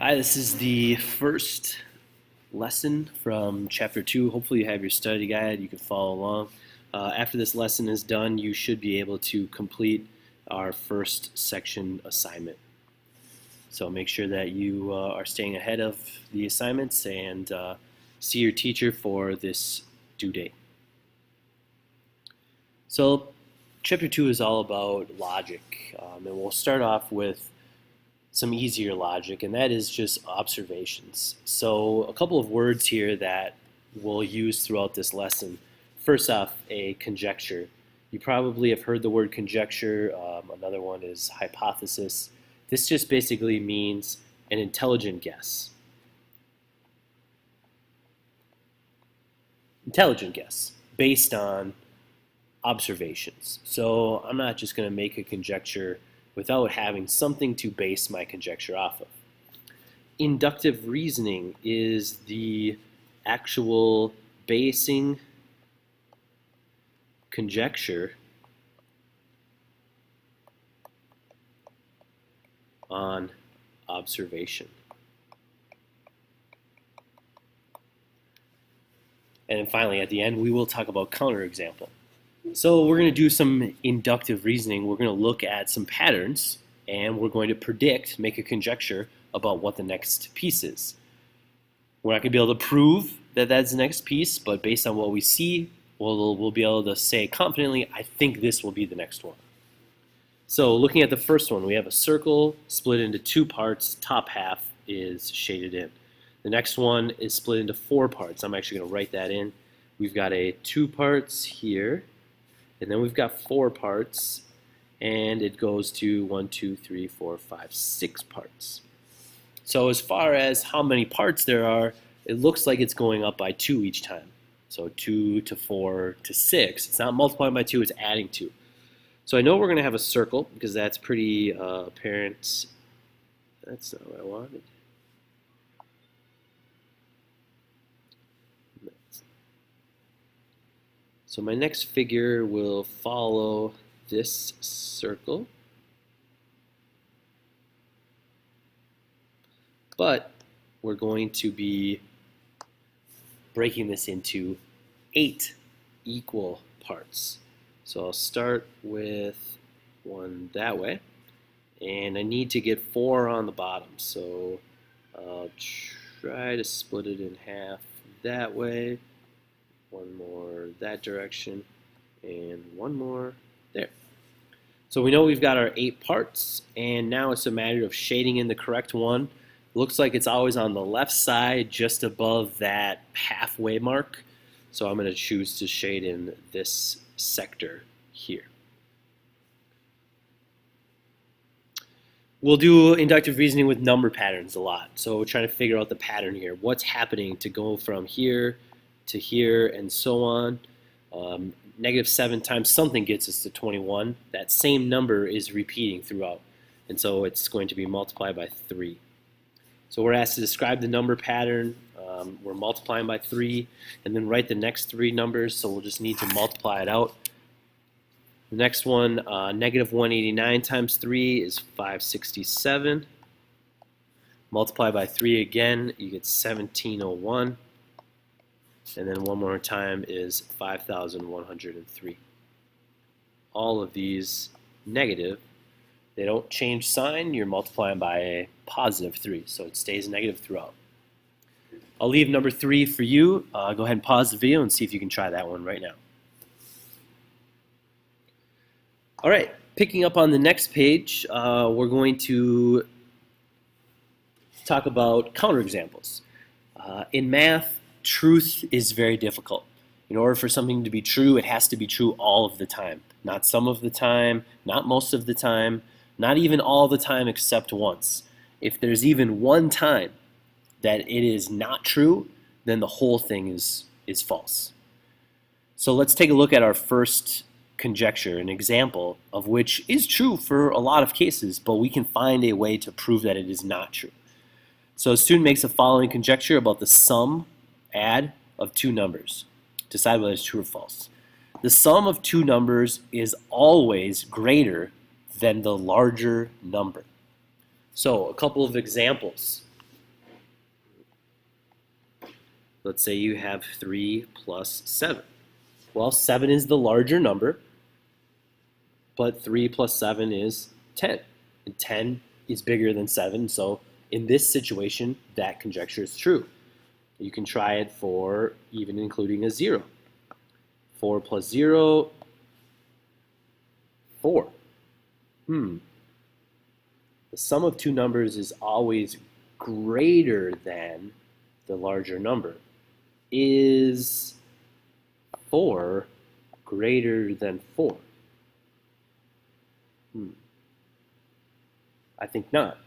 Hi, this is the first lesson from Chapter 2. Hopefully you have your study guide. You can follow along. After this lesson is done, you should be able to complete our first section assignment. So make sure that you are staying ahead of the assignments and see your teacher for this due date. So Chapter 2 is all about logic, and we'll start off with some easier logic, and that is just observations. So a couple of words here that we'll use throughout this lesson. First off, a conjecture. You probably have heard the word conjecture. Another one is hypothesis. This just basically means an intelligent guess. Intelligent guess based on observations. So I'm not just going to make a conjecture without having something to base my conjecture off of. Inductive reasoning is the actual basing conjecture on observation. And then finally, at the end, we will talk about counterexample. So we're going to do some inductive reasoning. We're going to look at some patterns, and we're going to predict, make a conjecture about what the next piece is. We're not going to be able to prove that that's the next piece, but based on what we see, we'll be able to say confidently, I think this will be the next one. So looking at the first one, we have a circle split into two parts. Top half is shaded in. The next one is split into four parts. I'm actually going to write that in. We've got a 2 parts here. And then we've got 4 parts, and it goes to 1, 2, 3, 4, 5, 6 parts. So as far as how many parts there are, it looks like it's going up by 2 each time. So 2 to 4 to 6. It's not multiplying by 2, it's adding 2. So I know we're going to have a circle because that's pretty apparent. That's not what I wanted. So my next figure will follow this circle, but we're going to be breaking this into 8 equal parts. So I'll start with one that way, and I need to get 4 on the bottom. So I'll try to split it in half that way. One more that direction, and one more there. So we know we've got our 8 parts, and now it's a matter of shading in the correct one. Looks like it's always on the left side, just above that halfway mark. So I'm going to choose to shade in this sector here. We'll do inductive reasoning with number patterns a lot. So we're trying to figure out the pattern here. What's happening to go from here to here and so on. -7 times something gets us to 21. That same number is repeating throughout, and so it's going to be multiplied by 3. So we're asked to describe the number pattern. We're multiplying by 3 and then write the next 3 numbers, so we'll just need to multiply it out. The next one, -189 times 3 is 567. Multiply by 3 again, you get 1701. And then one more time is 5,103. All of these negative. They don't change sign. You're multiplying by a +3, so it stays negative throughout. I'll leave number 3 for you. Go ahead and pause the video and see if you can try that one right now. All right, picking up on the next page, we're going to talk about counterexamples. In math, truth is very difficult. In order for something to be true, it has to be true all of the time. Not some of the time, not most of the time, not even all the time except once. If there's even one time that it is not true, then the whole thing is false. So let's take a look at our first conjecture, an example of which is true for a lot of cases, but we can find a way to prove that it is not true. So a student makes the following conjecture about the sum add of 2 numbers. Decide whether it's true or false. The sum of 2 numbers is always greater than the larger number. So a couple of examples. Let's say you have 3 plus 7. Well, 7 is the larger number, but 3 plus 7 is 10. And 10 is bigger than 7, so in this situation, that conjecture is true. You can try it for even including a 0. 4 plus 0, 4. The sum of two numbers is always greater than the larger number. Is 4 greater than 4? I think not.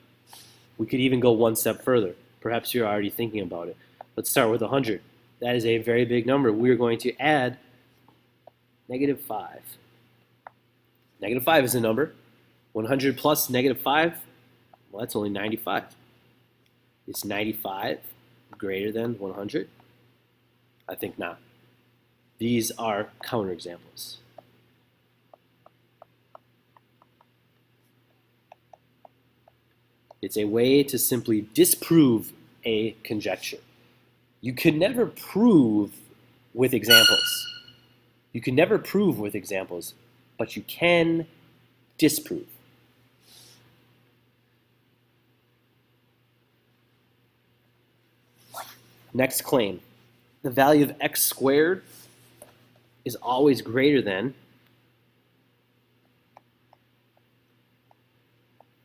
We could even go one step further. Perhaps you're already thinking about it. Let's start with 100. That is a very big number. We're going to add -5. -5 is a number. 100 plus -5, well, that's only 95. Is 95 greater than 100? I think not. These are counterexamples. It's a way to simply disprove a conjecture. You can never prove with examples. You can never prove with examples, but you can disprove. Next claim. The value of x squared is always greater than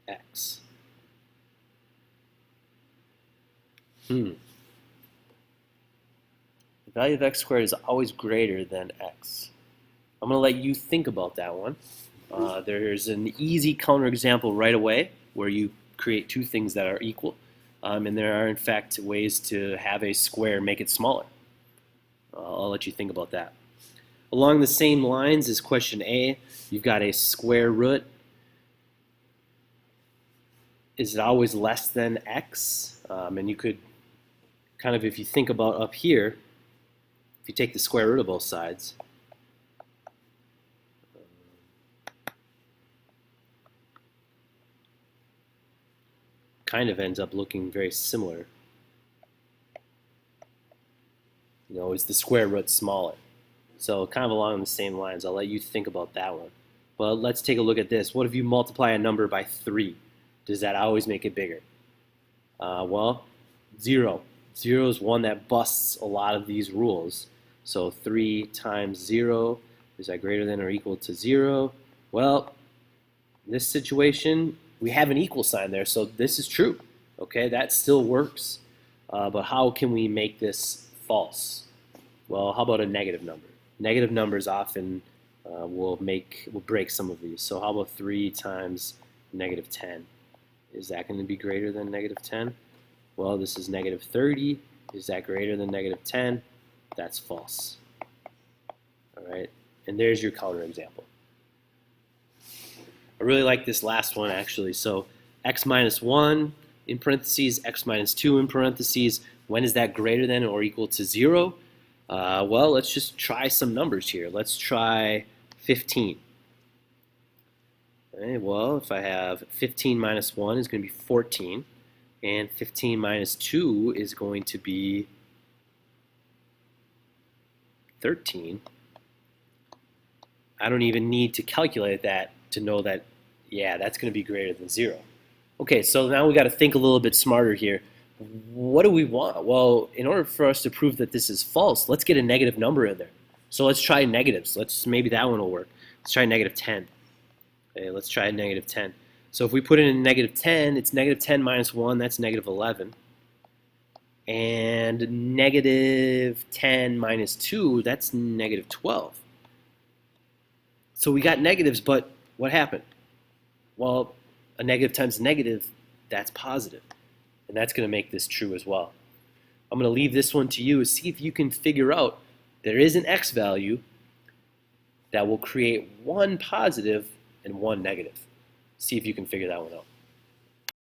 x. The value of x squared is always greater than x. I'm going to let you think about that one. There's an easy counterexample right away where you create two things that are equal. And there are, in fact, ways to have a square make it smaller. I'll let you think about that. Along the same lines as question A, you've got a square root. Is it always less than x? And you could kind of, if you think about up here, if you take the square root of both sides, kind of ends up looking very similar. You know, is the square root smaller? So kind of along the same lines, I'll let you think about that one. But let's take a look at this. What if you multiply a number by 3? Does that always make it bigger? Well, 0. 0 is one that busts a lot of these rules. So 3 times 0, is that greater than or equal to 0? Well, in this situation, we have an equal sign there, so this is true. Okay, that still works. But how can we make this false? Well, how about a negative number? Negative numbers often will break some of these. So how about 3 times -10? Is that going to be greater than -10? Well, this is -30. Is that greater than -10? That's false. All right, and there's your counterexample. I really like this last one, actually. So x minus 1 in parentheses, x minus 2 in parentheses. When is that greater than or equal to 0? Well, let's just try some numbers here. Let's try 15. Okay, well, if I have 15 minus 1 is going to be 14, and 15 minus 2 is going to be 13. I don't even need to calculate that to know that, yeah, that's going to be greater than 0. Okay, so now we got to think a little bit smarter here. What do we want? Well, in order for us to prove that this is false, let's get a negative number in there. So let's try negatives. Maybe that one will work. Let's try -10. Okay, let's try -10. So if we put in a -10, it's -10 minus 1, that's -11. And -10 minus 2, that's -12. So we got negatives, but what happened? Well, a negative times a negative, that's positive. And that's going to make this true as well. I'm going to leave this one to you. See if you can figure out there is an x value that will create one positive and one negative. See if you can figure that one out.